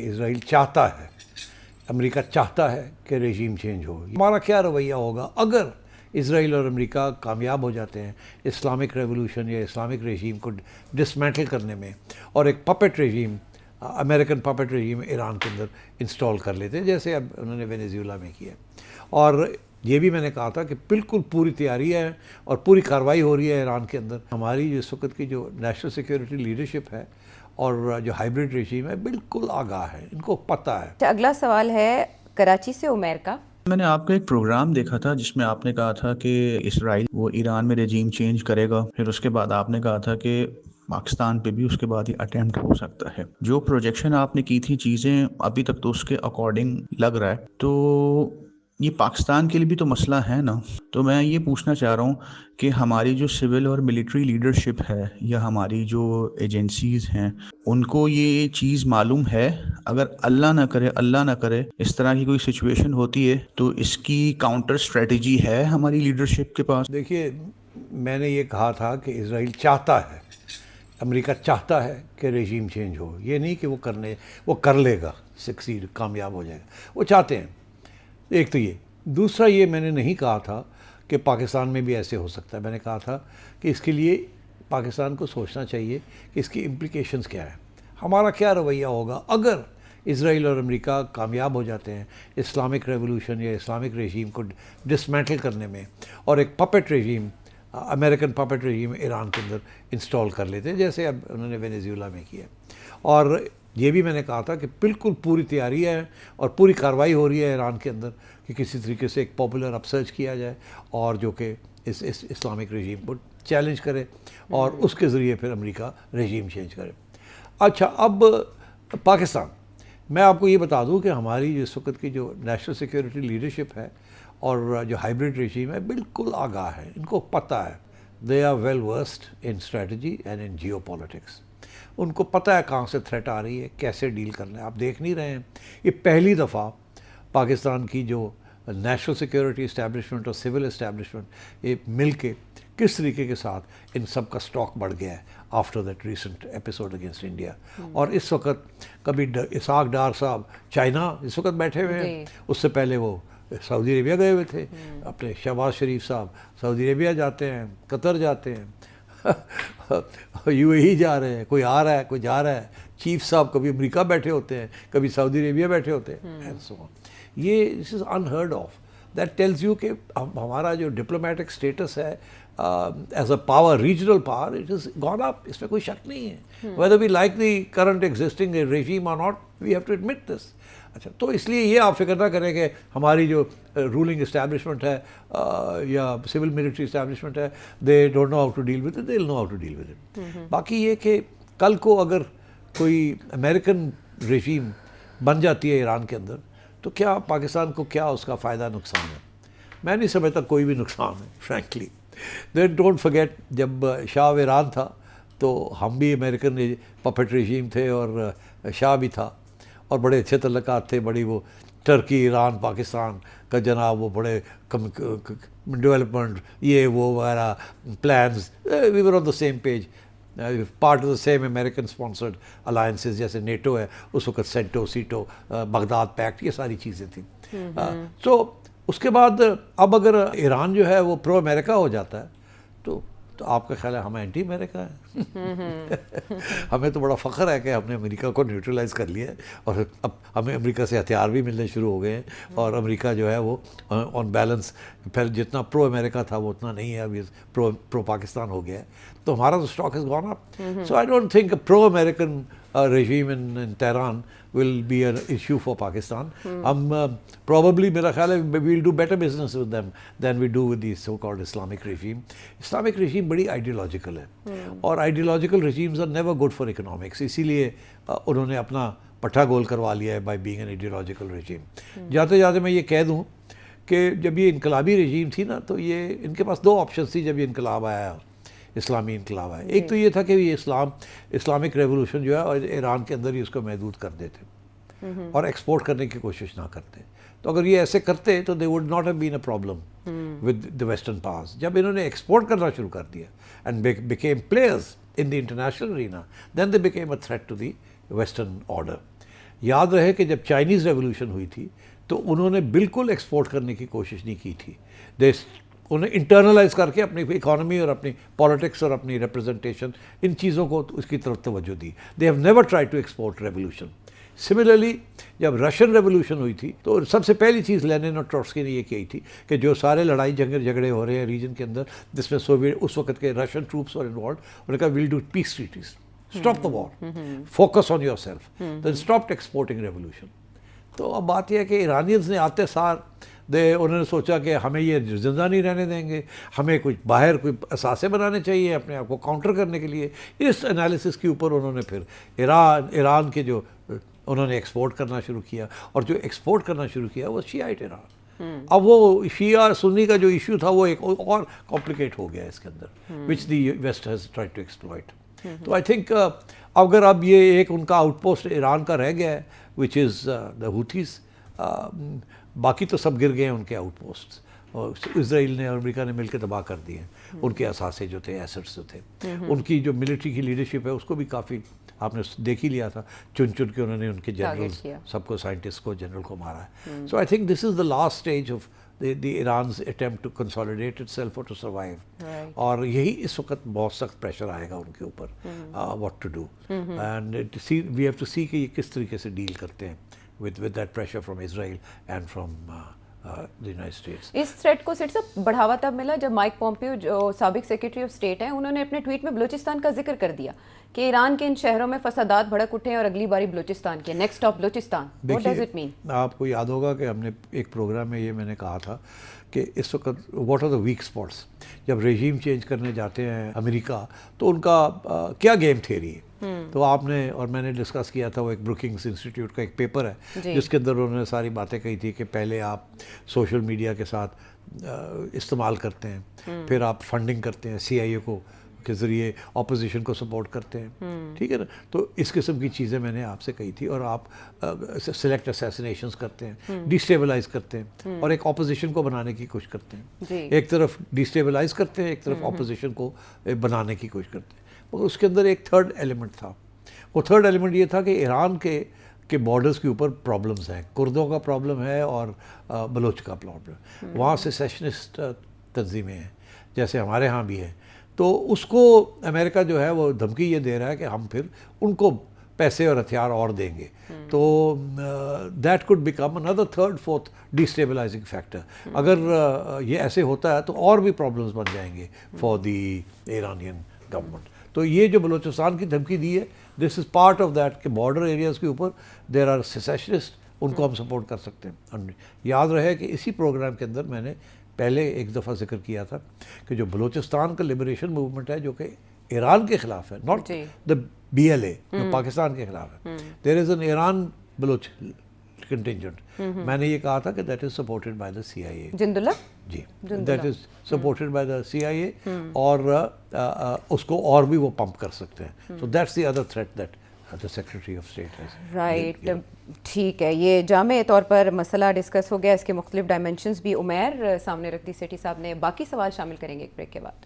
اسرائیل چاہتا ہے، امریکہ چاہتا ہے کہ رژیم چینج ہو۔ ہمارا کیا رویہ ہوگا اگر اسرائیل اور امریکہ کامیاب ہو جاتے ہیں اسلامک ریولوشن یا اسلامک رژیم کو ڈسمینٹل کرنے میں، اور ایک پپٹ رژیم، امریکن پپٹ رژیم ایران کے اندر انسٹال کر لیتے ہیں، جیسے اب انہوں نے وینیزویلا میں کیا۔ اور یہ بھی میں نے کہا تھا کہ بالکل پوری تیاری ہے اور پوری کارروائی ہو رہی ہے ایران کے اندر۔ ہماری جو اس وقت کی جو نیشنل سیکیورٹی لیڈرشپ ہے اور جو ہائیبرڈ رژیم ہے بالکل آگاہ ہے، ان کو پتہ ہے۔ اگلا سوال ہے کراچی سے عمیر کا۔ میں نے آپ کا ایک پروگرام دیکھا تھا جس میں آپ نے کہا تھا کہ اسرائیل وہ ایران میں رجیم چینج کرے گا، پھر اس کے بعد آپ نے کہا تھا کہ پاکستان پہ بھی اس کے بعد یہ اٹیمپٹ ہو سکتا ہے۔ جو پروجیکشن آپ نے کی تھی چیزیں ابھی تک تو اس کے اکارڈنگ لگ رہا ہے، تو یہ پاکستان کے لیے بھی تو مسئلہ ہے نا۔ تو میں یہ پوچھنا چاہ رہا ہوں کہ ہماری جو سول اور ملٹری لیڈرشپ ہے یا ہماری جو ایجنسیز ہیں ان کو یہ چیز معلوم ہے؟ اگر اللہ نہ کرے اس طرح کی کوئی سچویشن ہوتی ہے تو اس کی کاؤنٹر اسٹریٹجی ہے ہماری لیڈرشپ کے پاس؟ دیکھیے، میں نے یہ کہا تھا کہ اسرائیل چاہتا ہے، امریکہ چاہتا ہے کہ رژیم چینج ہو، یہ نہیں کہ وہ کر لے گا، سکسیڈ، کامیاب ہو جائے گا، وہ چاہتے ہیں۔ ایک تو یہ، دوسرا یہ میں نے نہیں کہا تھا کہ پاکستان میں بھی ایسے ہو سکتا ہے۔ میں نے کہا تھا کہ اس کے لیے پاکستان کو سوچنا چاہیے کہ اس کی امپلیکیشنز کیا ہیں۔ ہمارا کیا رویہ ہوگا اگر اسرائیل اور امریکہ کامیاب ہو جاتے ہیں اسلامک ریولوشن یا اسلامک رژیم کو ڈسمینٹل کرنے میں، اور ایک پپٹ رژیم، امریکن پپٹ رژیم ایران کے اندر انسٹال کر لیتے ہیں، جیسے اب انہوں نے وینیزویلا میں کیا۔ اور یہ بھی میں نے کہا تھا کہ بالکل پوری تیاری ہے اور پوری کارروائی ہو رہی ہے ایران کے اندر کہ کسی طریقے سے ایک پاپولر اپ سرچ کیا جائے اور جو کہ اس اسلامک رژیم کو چیلنج کرے اور اس کے ذریعے پھر امریکہ رژیم چینج کرے۔ اچھا، اب پاکستان، میں آپ کو یہ بتا دوں کہ ہماری اس وقت کی جو نیشنل سیکیورٹی لیڈرشپ ہے اور جو ہائیبرڈ رژیم ہے بالکل آگاہ ہے، ان کو پتہ ہے۔ They are well versed in strategy and in geopolitics. ان کو پتہ ہے کہاں سے تھریٹ آ رہی ہے، کیسے ڈیل کرنا ہے۔ آپ دیکھ نہیں رہے ہیں، یہ پہلی دفعہ پاکستان کی جو نیشنل سیکیورٹی اسٹیبلشمنٹ اور سول اسٹیبلشمنٹ یہ مل کے کس طریقے کے ساتھ ان سب کا اسٹاک بڑھ گیا ہے after that recent episode against India. اور اس وقت کبھی اسحاق ڈار صاحب چائنا اس وقت بیٹھے ہوئے ہیں، اس سے پہلے وہ سعودی عربیہ گئے ہوئے تھے، اپنے شہباز شریف صاحب سعودی عربیہ جاتے ہیں، قطر جاتے ہیں، یو اے ای جا رہے ہیں، کوئی آ رہا ہے کوئی جا رہا ہے، چیف صاحب کبھی امریکہ بیٹھے ہوتے ہیں، کبھی سعودی عربیہ بیٹھے ہوتے ہیں، اینڈ سو آن۔ یہ this is unheard of. That tells you کہ ہمارا جو ڈپلومیٹک اسٹیٹس ہے as a power, regional power, it is gone up, اس میں کوئی شک نہیں ہے۔ Whether we like the current existing regime or not, we have to admit this. اچھا، تو اس لیے یہ آپ فکر نہ کریں کہ ہماری جو رولنگ اسٹیبلشمنٹ ہے یا سول ملٹری اسٹیبلشمنٹ ہے، they don't know how to deal with it, they will know how to deal with it. باقی یہ کہ کل کو اگر کوئی امریکن رژیم بن جاتی ہے ایران کے اندر تو کیا پاکستان کو کیا اس کا فائدہ نقصان ہے؟ میں نہیں سمجھتا کوئی بھی نقصان ہے، فرینکلی۔ دین ڈونٹ فرگیٹ، جب شاہ ایران تھا تو ہم بھی امریکن پپٹ رژیم تھے اور شاہ بھی تھا، اور بڑے اچھے تعلقات تھے، بڑی وہ ٹرکی، ایران، پاکستان کا جناب وہ بڑے ڈیولپمنٹ یہ وہ وغیرہ plans, we were on the same page, part of the same American sponsored alliances, جیسے نیٹو ہے اس وقت، سینٹو، سیٹو، بغداد پیکٹ، یہ ساری چیزیں تھیں۔ سو اس کے بعد اب اگر ایران جو ہے وہ پرو امریکہ ہو جاتا ہے تو آپ کا خیال ہے ہم اینٹی امریکہ ہیں؟ ہمیں تو بڑا فخر ہے کہ ہم نے امریکہ کو نیوٹرلائز کر لیا ہے، اور اب ہمیں امریکہ سے ہتھیار بھی ملنے شروع ہو گئے ہیں، اور امریکہ جو ہے وہ آن بیلنس پھر جتنا پرو امریکہ تھا وہ اتنا نہیں ہے، ابھی پرو پاکستان ہو گیا ہے، تو ہمارا تو stock has gone up. So I don't think pro American regime in Tehran will be an issue for Pakistan. Probably میرا خیال ہے we'll do better business with them than we do with the so-called Islamic regime. Islamic regime بڑی ideological ہے، اور ideological regimes are never good for economics، اسی لیے انہوں نے اپنا پٹھا گول کروا لیا ہے by being an ideological regime۔ جاتے جاتے میں یہ کہہ دوں کہ جب یہ انقلابی رژیم تھی نا تو یہ ان کے پاس دو آپشنز تھی جب یہ انقلاب آیا، اسلامی انقلاب ہے۔ ایک تو یہ تھا کہ یہ اسلامک ریولوشن جو ہے اور ایران کے اندر ہی اس کو محدود کر دیتے اور ایکسپورٹ کرنے کی کوشش نہ کرتے، تو اگر یہ ایسے کرتے تو they would not have been a problem with the western powers. جب انہوں نے ایکسپورٹ کرنا شروع کر دیا and became players in the international arena, then they became a threat to the western order. یاد رہے کہ جب چائنیز ریولوشن ہوئی تھی تو انہوں نے بالکل ایکسپورٹ کرنے کی کوشش نہیں کی تھی. انہیں انٹرنلائز کر کے اپنی اکانومی اور اپنی پالیٹکس اور اپنی ریپرزنٹیشن ان چیزوں کو اس کی طرف توجہ دی. They have never try to export revolution. Similarly جب رشین ریولوشن ہوئی تھی تو سب سے پہلی چیز لینن اور ٹروٹسکی نے یہ کی تھی کہ جو سارے لڑائی جھگڑے ہو رہے ہیں ریجن کے اندر جس میں سوویت اس وقت کے رشین ٹروپس اور انوالوڈ, انہوں نے کہا well do peace treaties, stop the war, focus on yourself, then stop exporting revolution. تو اب بات یہ ہے کہ ایرانیز نے آتے سار انہوں نے سوچا کہ ہمیں یہ زندہ نہیں رہنے دیں گے, ہمیں کچھ باہر کوئی اثاثے بنانے چاہیے اپنے آپ کو کاؤنٹر کرنے کے لیے. اس انالیسس کے اوپر انہوں نے پھر ایران کے جو انہوں نے ایکسپورٹ کرنا شروع کیا, اور جو ایکسپورٹ کرنا شروع کیا وہ شیعائٹ ایران. اب وہ شیعہ سنی کا جو ایشو تھا وہ ایک اور کمپلیکیٹ ہو گیا اس کے اندر, which the West has try to exploit. تو آئی تھنک اگر اب یہ ایک ان کا آؤٹ پوسٹ ایران کا رہ گیا ہے وچ از دا ہوتھیز, باقی تو سب گر گئے ہیں ان کے آؤٹ پوسٹ, اور اسرائیل نے اور امریکہ نے مل کے تباہ کر دیے ہیں ان کے اثاثے جو تھے, ایسٹس جو تھے. ان کی جو ملٹری کی لیڈرشپ ہے اس کو بھی کافی آپ نے دیکھ ہی لیا تھا, چن کے انہوں نے ان کے جنرل سب کو, سائنٹسٹ کو, جنرل کو مارا ہے. So I think this is the last stage of the Iran's attempt to consolidate itself or to survive. اور یہی اس وقت بہت سخت پریشر آئے گا ان کے اوپر what to do, and we have to see کہ یہ کس طریقے سے ڈیل کرتے ہیں with that pressure from Israel and from the United States. اس تھریٹ کو سیٹ صاحب بڑھاوا تب ملا جب مائک پومپیو جو سابق سیکرٹری آف اسٹیٹ ہیں, انہوں نے اپنے ٹویٹ میں بلوچستان کا ذکر کر دیا کہ ایران کے ان شہروں میں فسادات بھڑک اٹھے اور اگلی باری بلوچستان کے next stop Balochistan. What does it mean? آپ کو یاد ہوگا کہ ہم نے ایک پروگرام میں یہ میں نے کہا تھا کہ اس وقت what are the weak spots. جب رژیم چینج کرنے جاتے ہیں امریکہ تو ان کا کیا گیم تھیوری ہے. تو آپ نے اور میں نے ڈسکس کیا تھا, وہ ایک بروکنگس انسٹیٹیوٹ کا ایک پیپر ہے جس کے اندر انہوں نے ساری باتیں کہی تھی کہ پہلے آپ سوشل میڈیا کے ساتھ استعمال کرتے ہیں, پھر آپ فنڈنگ کرتے ہیں CIA کو کے ذریعے, اپوزیشن کو سپورٹ کرتے ہیں, ٹھیک ہے نا. تو اس قسم کی چیزیں میں نے آپ سے کہی تھی, اور آپ سلیکٹ اسیسینیشنز کرتے ہیں, ڈیسٹیبلائز کرتے ہیں, اور ایک اپوزیشن کو بنانے کی کوشش کرتے ہیں. ایک طرف ڈیسٹیبلائز کرتے ہیں, ایک طرف اپوزیشن کو بنانے کی کوشش کرتے ہیں. اور اس کے اندر ایک تھرڈ ایلیمنٹ تھا. وہ تھرڈ ایلیمنٹ یہ تھا کہ ایران کے بارڈرز کے اوپر پرابلمز ہیں, کردوں کا پرابلم ہے اور بلوچ کا پرابلم. وہاں سیسیشنسٹ تنظیمیں ہیں جیسے ہمارے ہاں بھی ہیں. تو اس کو امریکہ جو ہے وہ دھمکی یہ دے رہا ہے کہ ہم پھر ان کو پیسے اور ہتھیار اور دیں گے. تو that could become another third fourth destabilising factor. اگر یہ ایسے ہوتا ہے تو اور بھی پرابلمز بن جائیں گے فار دی ایرانین گورنمنٹ. تو یہ جو بلوچستان کی دھمکی دی ہے, دس از پارٹ آف دیٹ کہ بارڈر ایریاز کے اوپر دیر آر سیسیشنسٹ, ان کو ہم سپورٹ کر سکتے ہیں. یاد رہے کہ اسی پروگرام کے اندر میں نے پہلے ایک دفعہ ذکر کیا تھا کہ جو بلوچستان کا لبریشن موومنٹ ہے جو کہ ایران کے خلاف ہے, ناٹ دا BLA جو پاکستان کے خلاف ہے, there is an Iran Baloch contingent. میں نے یہ کہا تھا کہ that is supported by the CIA. Jundallah جی, that is supported by the CIA, اور اس کو اور بھی وہ پمپ کر سکتے ہیں. So that's the other threat that the Secretary of State has. Right, ٹھیک ہے. یہ جامع طور پر مسئلہ ڈسکس ہو گیا, اس کے مختلف ڈائمینشنز بھی عمیر سامنے رکھ دی سیٹھی صاحب نے. باقی سوال شامل کریں گے ایک بریک کے بعد.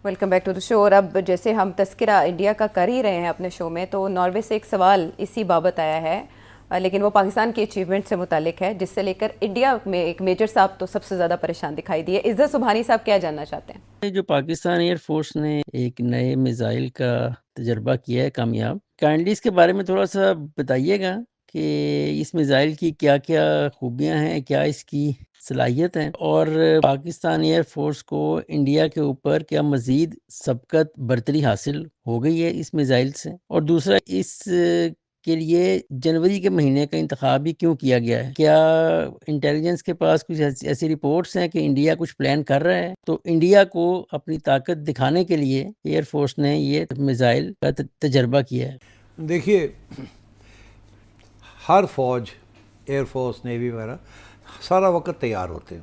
ویلکم بیک ٹو دا شو. اور اب جیسے ہم تذکرہ انڈیا کا کر ہی رہے ہیں اپنے شو میں, تو ناروے سے ایک سوال اسی بابت آیا ہے, لیکن وہ پاکستان کی اچیومنٹ سے متعلق ہے, جس سے لے کر انڈیا میں ایک میجر صاحب تو سب سے زیادہ پریشان دکھائی دیے. عزت سبحانی صاحب کیا جاننا چاہتے ہیں؟ جو پاکستان ایئر فورس نے ایک نئے میزائل کا تجربہ کیا ہے کامیاب, کائنڈلی اس کے بارے میں تھوڑا سا بتائیے گا کہ اس میزائل کی کیا کیا خوبیاں ہیں, کیا اس کی صلاحیت ہیں, اور پاکستان ایئر فورس کو انڈیا کے اوپر کیا مزید سبقت برتری حاصل ہو گئی ہے اس میزائل سے. اور دوسرا, اس کے لیے جنوری کے مہینے کا انتخاب ہی کیوں کیا گیا ہے؟ کیا انٹیلیجنس کے پاس کچھ ایسی رپورٹس ہیں کہ انڈیا کچھ پلان کر رہا ہے؟ تو انڈیا کو اپنی طاقت دکھانے کے لیے ایئر فورس نے یہ میزائل کا تجربہ کیا ہے. دیکھیے, ہر فوج, ایئر فورس, نیوی وغیرہ سارا وقت تیار ہوتے ہیں.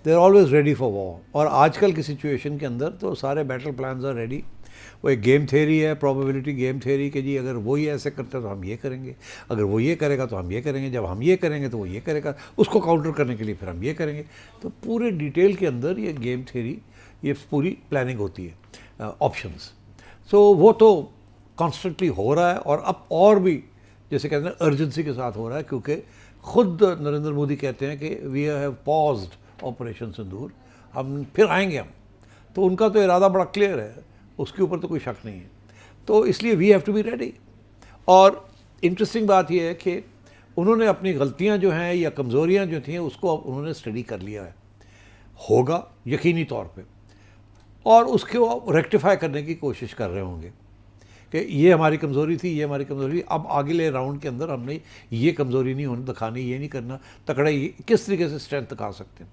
They are always ready for war. اور آج کل کی سچویشن کے اندر تو سارے بیٹل پلانز آر ریڈی وہ ایک گیم تھیوری ہے, پروبیبلٹی گیم تھیوری, کہ جی اگر وہ یہ ایسے کرتا ہے تو ہم یہ کریں گے, اگر وہ یہ کرے گا تو ہم یہ کریں گے, جب ہم یہ کریں گے تو وہ یہ کرے گا, اس کو کاؤنٹر کرنے کے لیے پھر ہم یہ کریں گے. تو پورے ڈیٹیل کے اندر یہ گیم تھیوری, یہ پوری پلاننگ ہوتی ہے, آپشنز. سو وہ تو کانسٹنٹلی ہو رہا ہے, اور اب اور بھی جیسے کہتے ہیں ارجنسی کے ساتھ ہو رہا ہے, کیونکہ خود نریندر مودی کہتے ہیں کہ وی ہیو پازڈ آپریشن سندور, ہم پھر آئیں گے ہم. تو ان کا تو ارادہ بڑا کلیئر ہے, اس کے اوپر تو کوئی شک نہیں ہے. تو اس لیے we have to be ready. اور انٹرسٹنگ بات یہ ہے کہ انہوں نے اپنی غلطیاں جو ہیں یا کمزوریاں جو تھیں اس کو انہوں نے اسٹڈی کر لیا ہے, ہوگا یقینی طور پہ, اور اس کو ریکٹیفائی کرنے کی کوشش کر رہے ہوں گے کہ یہ ہماری کمزوری تھی, یہ ہماری کمزوری تھی, اب آگے راؤنڈ کے اندر ہم نے یہ کمزوری نہیں ہونے دکھانی, یہ نہیں کرنا, تکڑے کس طریقے سے اسٹرینتھ دکھا سکتے ہیں,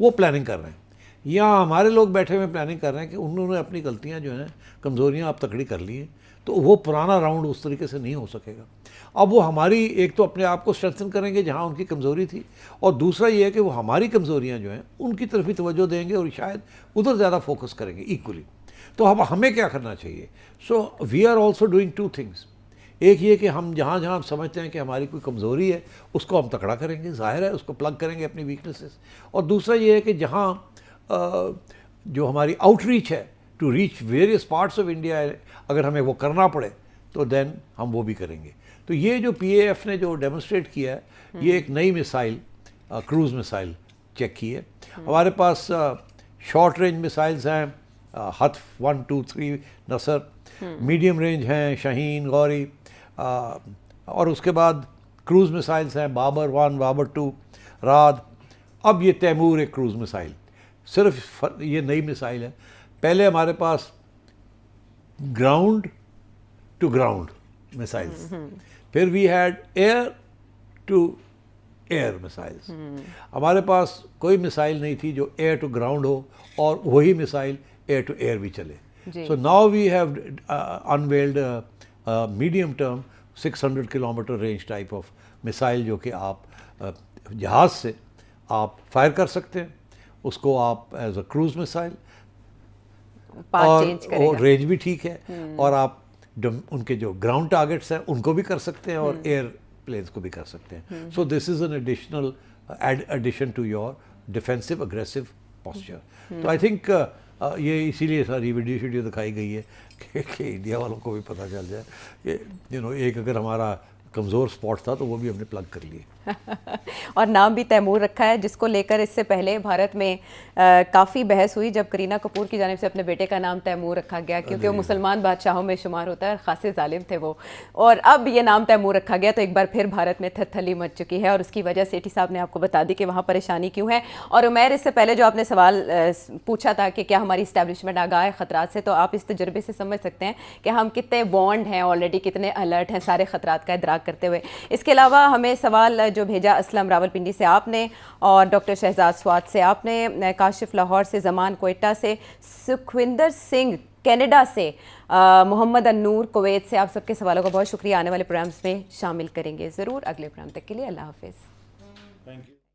وہ پلاننگ کر رہے ہیں. یہاں ہمارے لوگ بیٹھے ہوئے پلاننگ کر رہے ہیں کہ انہوں نے اپنی غلطیاں جو ہیں, کمزوریاں اب تکڑی کر لی ہیں, تو وہ پرانا راؤنڈ اس طریقے سے نہیں ہو سکے گا. اب وہ ہماری ایک تو اپنے آپ کو اسٹرینتھن کریں گے جہاں ان کی کمزوری تھی, اور دوسرا یہ ہے کہ وہ ہماری کمزوریاں جو ہیں ان کی طرف ہی توجہ دیں گے اور شاید ادھر زیادہ فوکس کریں گے ایکولی. تو اب ہمیں کیا کرنا چاہیے؟ So we are also doing two things. ایک یہ کہ ہم جہاں جہاں سمجھتے ہیں کہ ہماری کوئی کمزوری ہے اس کو ہم تکڑا کریں گے, ظاہر ہے اس کو پلگ کریں گے اپنی ویکنیسز. اور دوسرا یہ ہے کہ جہاں جو ہماری آؤٹ ریچ ہے to reach various parts of India, اگر ہمیں وہ کرنا پڑے تو دین ہم وہ بھی کریں گے. تو یہ جو پی اے ایف نے جو ڈیمونسٹریٹ کیا ہے, یہ ایک نئی میسائل, کروز میسائل چیک کی ہے. ہمارے پاس شارٹ رینج میسائلز ہیں, ہتف 1 2 3 نصر, میڈیم رینج ہیں شاہین, غوری, اور اس کے بعد کروز میسائلز ہیں بابر 1, بابر 2, راد. اب یہ تیمور ایک کروز میسائل, صرف یہ نئی میسائل ہے. پہلے ہمارے پاس گراؤنڈ ٹو گراؤنڈ میسائلز, پھر we had air to air missiles. ہمارے پاس کوئی میسائل نہیں تھی جو ایئر ٹو گراؤنڈ ہو اور وہی میسائل ایئر ٹو ایئر بھی چلے. So now we have unveiled medium term 600 kilometre range type of missile, جو کہ آپ جہاز سے آپ فائر کر سکتے ہیں, اس کو آپ ایز اے کروز میسائل, اور رینج بھی ٹھیک ہے, اور آپ ان کے جو گراؤنڈ ٹارگیٹس ہیں ان کو بھی کر سکتے ہیں اور ایئر پلینس کو بھی کر سکتے ہیں. So this is an additional addition to your defensive aggressive posture. تو آئی تھنک یہ اسی لیے ساری ویڈیو دکھائی گئی ہے کہ انڈیا والوں کو بھی پتہ چل جائے کہ ایک اگر ہمارا کمزور سپاٹ تھا تو وہ بھی ہم نے پلگ کر لیے. اور نام بھی تیمور رکھا ہے, جس کو لے کر اس سے پہلے بھارت میں کافی بحث ہوئی جب کرینہ کپور کی جانب سے اپنے بیٹے کا نام تیمور رکھا گیا, کیونکہ وہ مسلمان بادشاہوں میں شمار ہوتا ہے اور خاصے ظالم تھے وہ, اور اب یہ نام تیمور رکھا گیا. تو ایک بار پھر بھارت میں تھرتھلی مچ چکی ہے, اور اس کی وجہ سیٹھی صاحب نے آپ کو بتا دی کہ وہاں پریشانی کیوں ہے. اور عمیر, اس سے پہلے جو آپ نے سوال پوچھا تھا کہ کیا ہماری اسٹیبلشمنٹ آگاہ ہے خطرات سے, تو آپ اس تجربے سے سمجھ سکتے ہیں کہ ہم کتنے وارنڈ ہیں آلریڈی, کتنے الرٹ ہیں سارے خطرات کا ادراک کرتے ہوئے. اس کے علاوہ ہمیں سوال جو بھیجا اسلم راولپنڈی سے آپ نے, اور ڈاکٹر شہزاد سوات سے آپ نے, کاشف لاہور سے, زمان کوئٹہ سے, سکھوندر سنگھ کینیڈا سے, محمد النور کویت سے, آپ سب کے سوالوں کا بہت شکریہ. آنے والے پروگرامز میں شامل کریں گے ضرور. اگلے پروگرام تک کے لیے اللہ حافظ. Thank you.